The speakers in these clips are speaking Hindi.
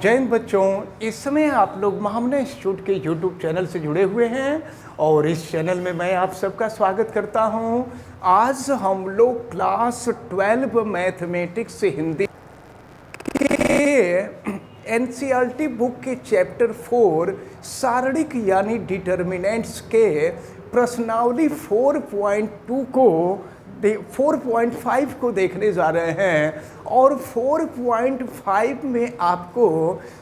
जय हिंद बच्चों। इस समय आप लोग महामना इंस्टीट्यूट के यूट्यूब चैनल से जुड़े हुए हैं और इस चैनल में मैं आप सबका स्वागत करता हूं। आज हम लोग क्लास 12 मैथमेटिक्स से हिंदी के एनसीईआरटी बुक के चैप्टर 4 सारणिक यानी डिटर्मिनेंट्स के प्रश्नावली 4.2 को 4.5 को देखने जा रहे हैं और 4.5 में आपको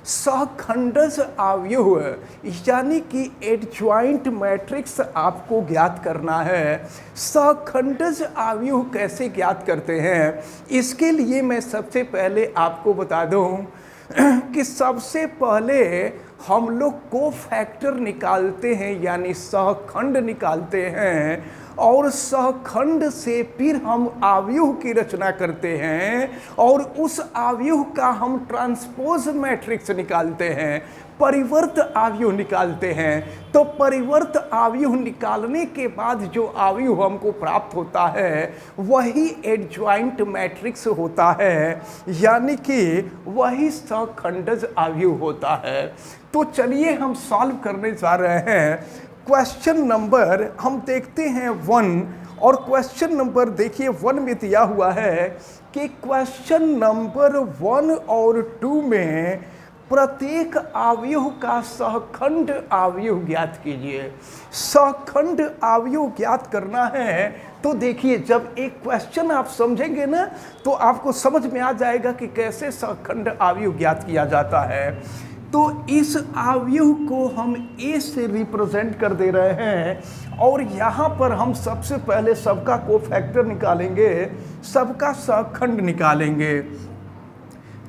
सहखंडज अवयव यानी कि एडजॉइंट मैट्रिक्स आपको ज्ञात करना है। सहखंडज अवयव कैसे ज्ञात करते हैं, इसके लिए मैं सबसे पहले आपको बता दूं कि सबसे पहले हम लोग कोफैक्टर निकालते हैं यानी सहखंड निकालते हैं और सहखंड से फिर हम अवयव की रचना करते हैं और उस अवयव का हम ट्रांसपोज मैट्रिक्स निकालते हैं, परिवर्त अवयव निकालते हैं। तो परिवर्त अवयव निकालने के बाद जो अवयव हमको प्राप्त होता है वही एडजॉइंट मैट्रिक्स होता है, यानी कि वही सहखंडज अवयव होता है। तो चलिए हम सॉल्व करने जा रहे हैं। क्वेश्चन नंबर हम देखते हैं 1 और क्वेश्चन नंबर देखिए 1 में दिया हुआ है कि क्वेश्चन नंबर 1 और 2 में प्रत्येक अवयव का सहखंड अवयव ज्ञात कीजिए। सहखंड अवयव ज्ञात करना है तो देखिए, जब एक क्वेश्चन आप समझेंगे ना तो आपको समझ में आ जाएगा कि कैसे सहखंड अवयव ज्ञात किया जाता है। तो इस अवयव को हम ए से रिप्रेजेंट कर दे रहे हैं और यहाँ पर हम सबसे पहले सबका कोफैक्टर निकालेंगे, सबका सहखंड निकालेंगे।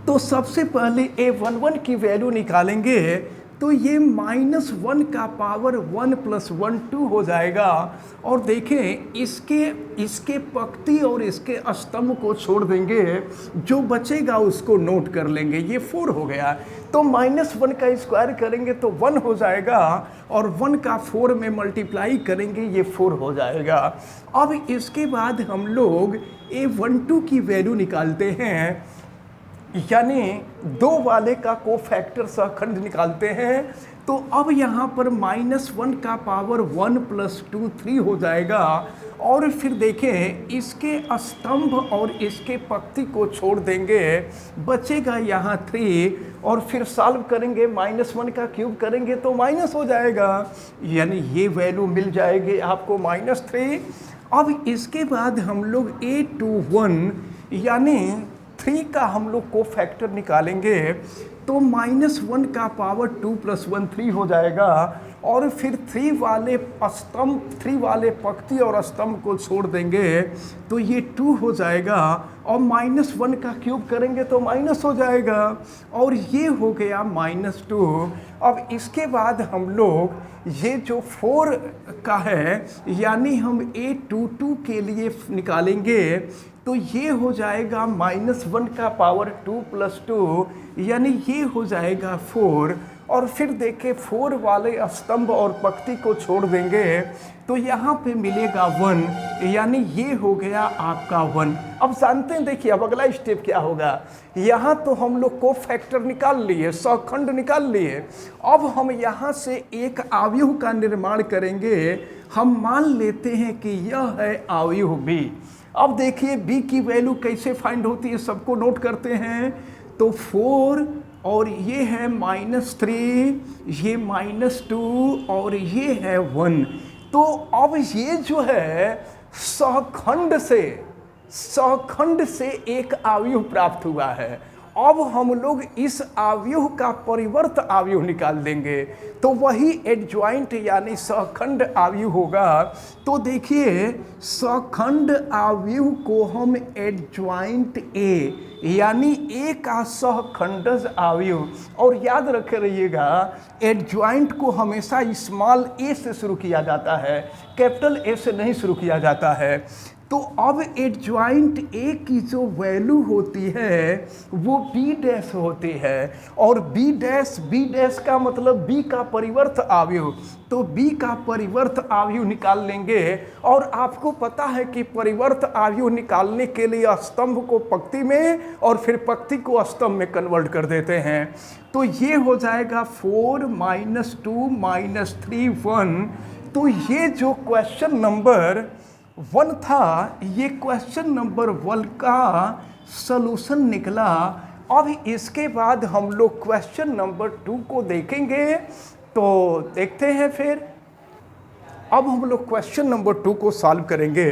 तो सबसे पहले a11 की वैल्यू निकालेंगे तो ये -1 का पावर 1 + 1 2 हो जाएगा। और देखें इसके पंक्ति और इसके स्तंभ को छोड़ देंगे, जो बचेगा उसको नोट कर लेंगे। ये 4 हो गया। तो -1 का स्क्वायर करेंगे तो 1 हो जाएगा और 1 का 4 में मल्टीप्लाई करेंगे, ये 4 हो जाएगा। अब इसके बाद हम लोग a12 की वैल्यू निकालते हैं, यानी 2 वाले का कोफैक्टर सहखंड निकालते हैं। तो अब यहाँ पर -1 का पावर 1 + 2 3 हो जाएगा। और फिर देखें इसके स्तंभ और इसके पंक्ति को छोड़ देंगे, बचेगा यहाँ 3 और फिर सॉल्व करेंगे, -1 का क्यूब करेंगे तो माइनस हो जाएगा, यानी ये वैल्यू मिल जाएगी आपको -3। अब इसके बाद हम लोग a21 यानी 3 का हम लोग को फैक्टर निकालेंगे तो -1 का पावर 2 + 1 3 हो जाएगा। और फिर 3 वाले पंक्ति और स्तंभ को छोड़ देंगे तो ये 2 हो जाएगा और -1 का क्यूब करेंगे तो माइनस हो जाएगा और ये हो गया -2। अब इसके बाद हम लोग ये जो 4 का है यानी हम a22 के लिए निकालेंगे तो ये हो जाएगा -1 का पावर 2 + 2 यानी ये हो जाएगा 4। और फिर देखें 4 वाले स्तंभ और पंक्ति को छोड़ देंगे तो यहाँ पे मिलेगा 1, यानी ये हो गया आपका 1। अब जानते हैं, देखिए अब अगला स्टेप क्या होगा। यहाँ तो हम लोग को फैक्टर निकाल लिए, सहखंड निकाल लिए। अब हम यहाँ से एक अवयव का निर्माण करेंगे। हम मान लेते हैं कि यह है अवयव B। अब देखिए B की वैल्यू कैसे फाइंड होती है, सबको नोट करते हैं। तो 4 और ये है -3, ये -2 और ये है 1। तो अब ये जो है सहखंड से एक अवयव प्राप्त हुआ है। अब हम लोग इस अवयव का परिवर्त अवयव निकाल देंगे तो वही एडजॉइंट यानी सहखंड अवयव होगा। तो देखिए सहखंड अवयव को हम एडजॉइंट A यानी A का सहखंडज अवयव, और याद रखे रहिएगा एडजॉइंट को हमेशा स्मॉल a से शुरू किया जाता है, कैपिटल A से नहीं शुरू किया जाता है। तो अब एडजॉइंट ए की जो वैल्यू होती है वो बी डैश होती है, और बी डैश का मतलब बी का परिवर्त अवयव, तो बी का परिवर्त अवयव निकाल लेंगे। और आपको पता है कि परिवर्त अवयव निकालने के लिए स्तंभ को पंक्ति में और फिर पंक्ति को स्तंभ में कन्वर्ट कर देते हैं। तो ये हो जाएगा 4 - 2 - 3 1। तो ये जो क्वेश्चन नंबर 1 था, ये क्वेश्चन नंबर 1 का सलूशन निकला। अब इसके बाद हम लोग क्वेश्चन नंबर 2 को देखेंगे। तो देखते हैं फिर। अब हम लोग क्वेश्चन नंबर 2 को सॉल्व करेंगे।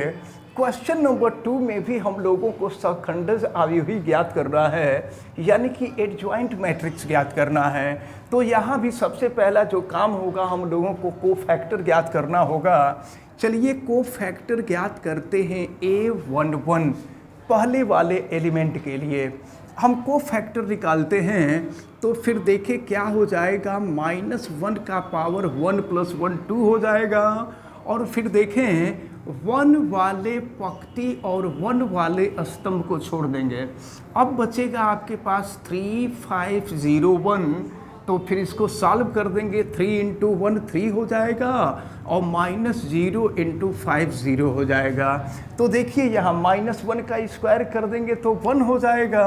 क्वेश्चन नंबर 2 में भी हम लोगों को सखंडज अवयव ही ज्ञात करना है, यानी कि एडजॉइंट मैट्रिक्स ज्ञात करना है। तो यहाँ भी सबसे पहला जो काम होगा, हम लोगों को कोफैक्टर ज्ञात करना होगा। चलिए कोफैक्टर ज्ञात करते हैं A11 पहले वाले एलिमेंट के लिए। हम कोफैक्टर निकालते हैं तो फिर देखें क्या हो जाएगा, -1 का पावर 1 + 1 2 हो जाएगा। और फिर देखें 1 वाले पंक्ति और 1 वाले स्तंभ को छोड़ देंगे। अब बचेगा आपके पास 3 5 0 1। तो फिर इसको सॉल्व कर देंगे। 3 × 1 3 हो जाएगा और -0 × 5 0 हो जाएगा। तो देखिए यहाँ -1 का स्क्वायर कर देंगे तो 1 हो जाएगा,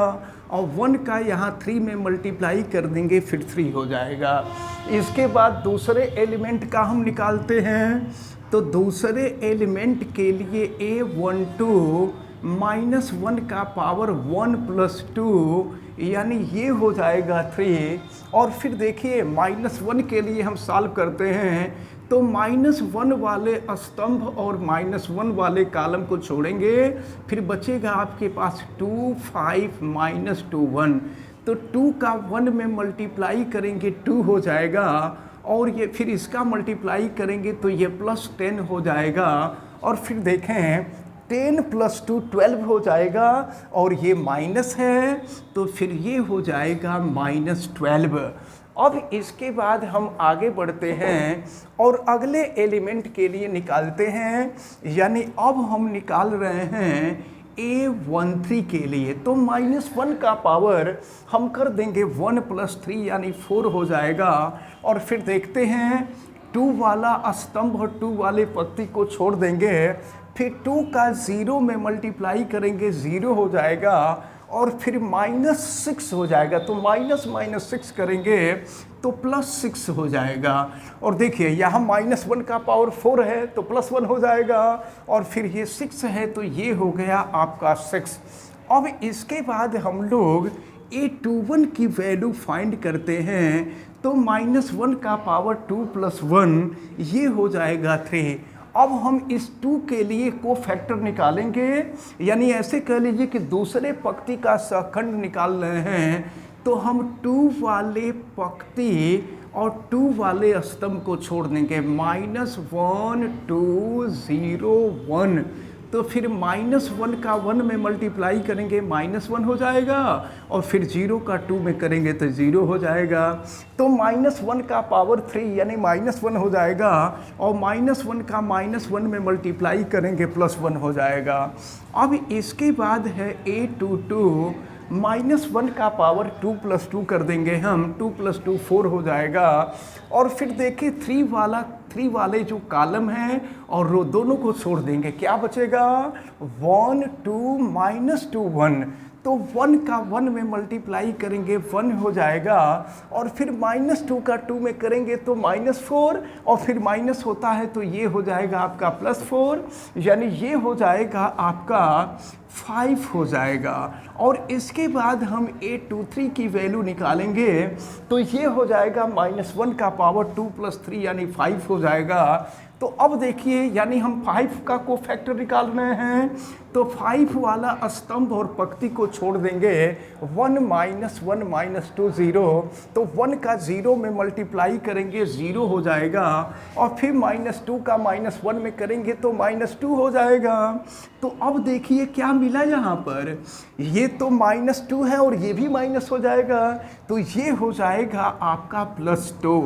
और 1 का यहाँ 3 में मल्टीप्लाई कर देंगे फिर 3 हो जाएगा। इसके बाद दूसरे एलिमेंट का हम निकालते हैं। तो दूसरे एलिमेंट के लिए A12 -1 का पावर 1 + 2, यानी ये हो जाएगा 3। और फिर देखिए -1 के लिए हम सॉल्व करते हैं तो -1 वाले स्तंभ और -1 वाले कॉलम को छोड़ेंगे, फिर बचेगा आपके पास 2 5 - 2 1। तो 2 का 1 में मल्टीप्लाई करेंगे 2 हो जाएगा, और ये फिर इसका मल्टीप्लाई करेंगे तो ये +10 हो जाएगा। और फिर देखें 10 + 2 12 हो जाएगा, और ये माइनस है तो फिर ये हो जाएगा -12। अब इसके बाद हम आगे बढ़ते हैं और अगले एलिमेंट के लिए निकालते हैं। यानी अब हम निकाल रहे हैं A13 के लिए। तो -1 का पावर हम कर देंगे 1 + 3 यानी 4 हो जाएगा। और फिर देखते हैं 2 वाला स्तंभ और 2 वाले पंक्ति को छोड़ देंगे, फिर 2 का 0 में मल्टीप्लाई करेंगे 0 हो जाएगा, और फिर -6 हो जाएगा। तो -6 करेंगे तो +6 हो जाएगा। और देखिए यहाँ -1 का पावर 4 है तो +1 हो जाएगा, और फिर ये 6 है तो ये हो गया आपका 6। अब इसके बाद हम लोग A21 की वैल्यू फाइंड करते हैं। तो -1 का पावर 2 + 1 ये हो जाएगा 3। अब हम इस 2 के लिए कोफैक्टर निकालेंगे, यानी ऐसे कह लीजिए कि दूसरे पंक्ति का सहखंड निकाल रहे हैं। तो हम 2 वाले पंक्ति और 2 वाले स्तंभ को छोड़ देंगे, -1 2 0 1। तो फिर -1 का 1 में मल्टीप्लाई करेंगे -1 हो जाएगा, और फिर 0 का 2 में करेंगे तो 0 हो जाएगा। तो -1 का पावर 3 यानी -1 हो जाएगा, और -1 का -1 में मल्टीप्लाई करेंगे +1 हो जाएगा। अब इसके बाद है A22 -1 का पावर 2 + 2 कर देंगे हम, 2 + 2 4 हो जाएगा। और फिर देखिए 3 वाले जो कॉलम हैं और रो दोनों को छोड़ देंगे, क्या बचेगा 1 2 -2 1। तो 1 का 1 में मल्टीप्लाई करेंगे 1 हो जाएगा, और फिर -2 का 2 में करेंगे तो -4, और फिर माइनस होता है तो ये हो जाएगा आपका +4, यानी ये हो जाएगा आपका 5 हो जाएगा। और इसके बाद हम A23 की वैल्यू निकालेंगे तो ये हो जाएगा -1 का पावर 2 + 3 यानी 5 हो जाएगा। तो अब देखिए यानी हम 5 का कोफैक्टर निकाल रहे हैं, तो 5 वाला स्तंभ और पंक्ति को छोड़ देंगे, 1 - 1 - 2 0। तो 1 का 0 में मल्टीप्लाई करेंगे 0 हो जाएगा, और फिर -2 का -1 में करेंगे तो -2 हो जाएगा। तो अब देखिए क्या मिला यहाँ पर, ये तो -2 है और ये भी माइनस हो जाएगा, तो ये हो जाएगा आपका +2।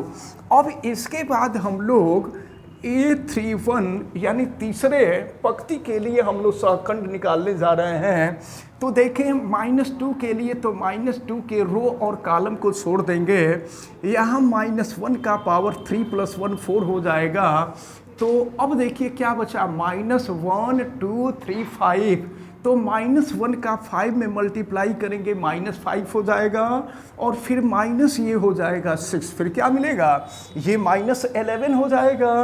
अब इसके बाद हम लोग A31 यानी तीसरे पंक्ति के लिए हम लोग सहखंड निकालने जा रहे हैं। तो देखें -2 के लिए तो -2 के रो और कॉलम को छोड़ देंगे। यहाँ -1 का पावर 3 + 1 4 हो जाएगा। तो अब देखिए क्या बचा, -1 2 3 5। तो -1 का 5 में मल्टीप्लाई करेंगे -5 हो जाएगा, और फिर माइनस ये हो जाएगा 6, फिर क्या मिलेगा, ये -11 हो जाएगा।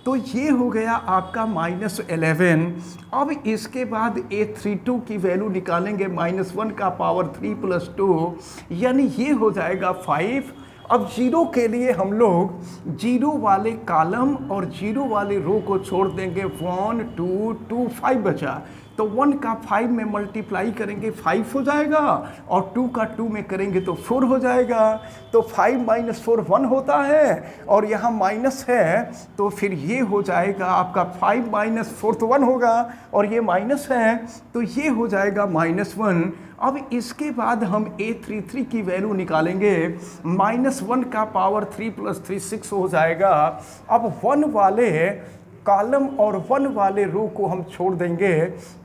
तो ये हो गया आपका -11। अब इसके बाद A32 की वैल्यू निकालेंगे, -1 का पावर 3 + 2, यानी ये हो जाएगा 5। अब 0 के लिए हम लोग 0 वाले कॉलम और 0 वाले रो को छोड़ देंगे। 1 2 2 5 बचा। तो 1 का 5 में मल्टीप्लाई करेंगे 5 हो जाएगा, और 2 का 2 में करेंगे तो 4 हो जाएगा। तो 5 - 4 1 होता है, और यहाँ माइनस है, तो फिर ये हो जाएगा आपका 5 - 4 तो 1 होगा, और ये माइनस है तो ये हो जाएगा -1। अब इसके बाद हम A33 की वैल्यू निकालेंगे। -1 का पावर 3 + 3 6 हो जाएगा। अब 1 वाले कॉलम और 1 वाले रो को हम छोड़ देंगे,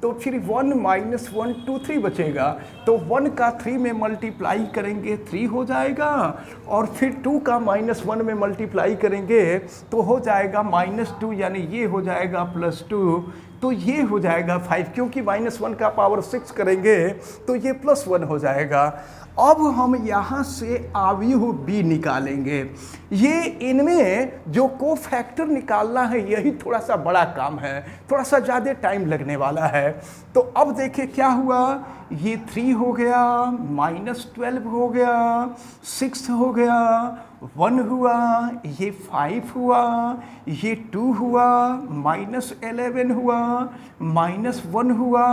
तो फिर 1 - 1 2 3 बचेगा। तो 1 का 3 में मल्टीप्लाई करेंगे 3 हो जाएगा, और फिर 2 का -1 में मल्टीप्लाई करेंगे तो हो जाएगा -2, यानी ये हो जाएगा +2। तो ये हो जाएगा 5, क्योंकि -1 का पावर 6 करेंगे तो ये +1 हो जाएगा। अब हम यहाँ से अवयव B निकालेंगे। ये इनमें जो कोफैक्टर निकालना है यही थोड़ा सा बड़ा काम है, थोड़ा सा ज़्यादा टाइम लगने वाला है। तो अब देखिए क्या हुआ, ये 3 हो गया, -12 हो गया, 6 हो गया, 1 हुआ, ये 5 हुआ, ये 2 हुआ, -11 हुआ, -1 हुआ,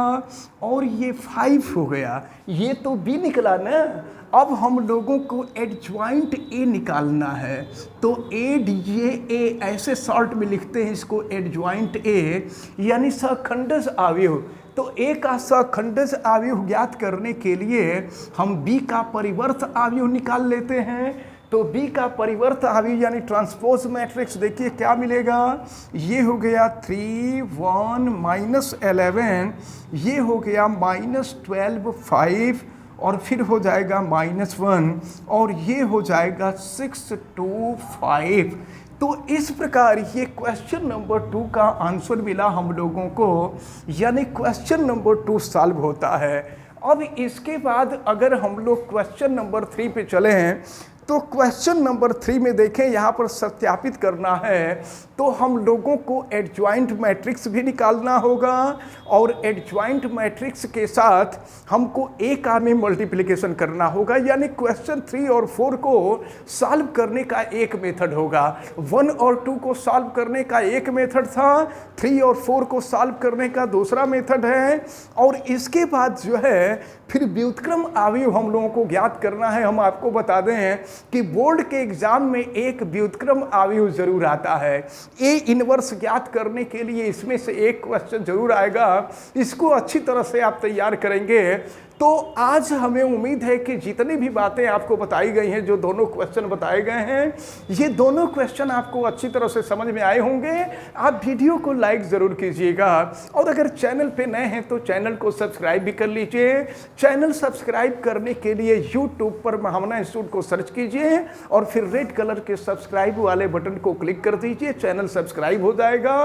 और ये 5 हो गया। ये तो B निकला ना। अब हम लोगों को एडजॉइंट A निकालना है। तो ADJ ऐसे शॉर्ट में लिखते हैं इसको, एडजॉइंट A यानी सहखंडज अवयव। तो A का सहखंडज अवयव ज्ञात करने के लिए हम B का परिवर्त अवयव निकाल लेते हैं। तो B का परिवर्त अवयव यानी ट्रांसपोज मैट्रिक्स देखिए क्या मिलेगा, ये हो गया 3 1 -11, ये हो गया -12 5, और फिर हो जाएगा -1, और ये हो जाएगा 6 2 5। तो इस प्रकार ये क्वेश्चन नंबर 2 का आंसर मिला हम लोगों को, यानी क्वेश्चन नंबर 2 सॉल्व होता है। अब इसके बाद अगर हम लोग क्वेश्चन नंबर 3 पे चले हैं, तो क्वेश्चन नंबर 3 में देखें, यहाँ पर सत्यापित करना है तो हम लोगों को एडजॉइंट मैट्रिक्स भी निकालना होगा, और एडजॉइंट मैट्रिक्स के साथ हमको A का में मल्टीप्लिकेशन करना होगा। यानी क्वेश्चन 3 और 4 को सॉल्व करने का एक मेथड होगा, 1 और 2 को सॉल्व करने का एक मेथड था, 3 और 4 को सॉल्व करने का दूसरा मेथड है। और इसके बाद जो है फिर व्युत्क्रम अवयव हम लोगों को ज्ञात करना है। हम आपको बता दें कि बोर्ड के एग्जाम में एक व्युत्क्रम अवयव जरूर आता है। A इनवर्स ज्ञात करने के लिए इसमें से एक क्वेश्चन जरूर आएगा, इसको अच्छी तरह से आप तैयार करेंगे। तो आज हमें उम्मीद है कि जितनी भी बातें आपको बताई गई हैं, जो दोनों क्वेश्चन बताए गए हैं, ये दोनों क्वेश्चन आपको अच्छी तरह से समझ में आए होंगे। आप वीडियो को लाइक ज़रूर कीजिएगा, और अगर चैनल पे नए हैं तो चैनल को सब्सक्राइब भी कर लीजिए। चैनल सब्सक्राइब करने के लिए यूट्यूब पर महामना इंस्टीट्यूट को सर्च कीजिए, और फिर रेड कलर के सब्सक्राइब वाले बटन को क्लिक कर दीजिए, चैनल सब्सक्राइब हो जाएगा।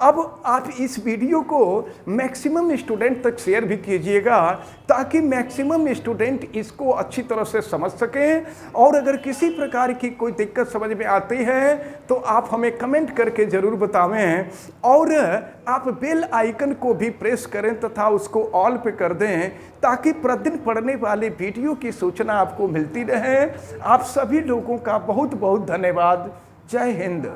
अब आप इस वीडियो को मैक्सिमम स्टूडेंट तक शेयर भी कीजिएगा, ताकि मैक्सिमम स्टूडेंट इसको अच्छी तरह से समझ सकें। और अगर किसी प्रकार की कोई दिक्कत समझ में आती है तो आप हमें कमेंट करके ज़रूर बतावें, और आप बेल आइकन को भी प्रेस करें तथा उसको ऑल पे कर दें, ताकि प्रतिदिन पढ़ने वाले वीडियो की सूचना आपको मिलती रहे। आप सभी लोगों का बहुत बहुत धन्यवाद। जय हिंद।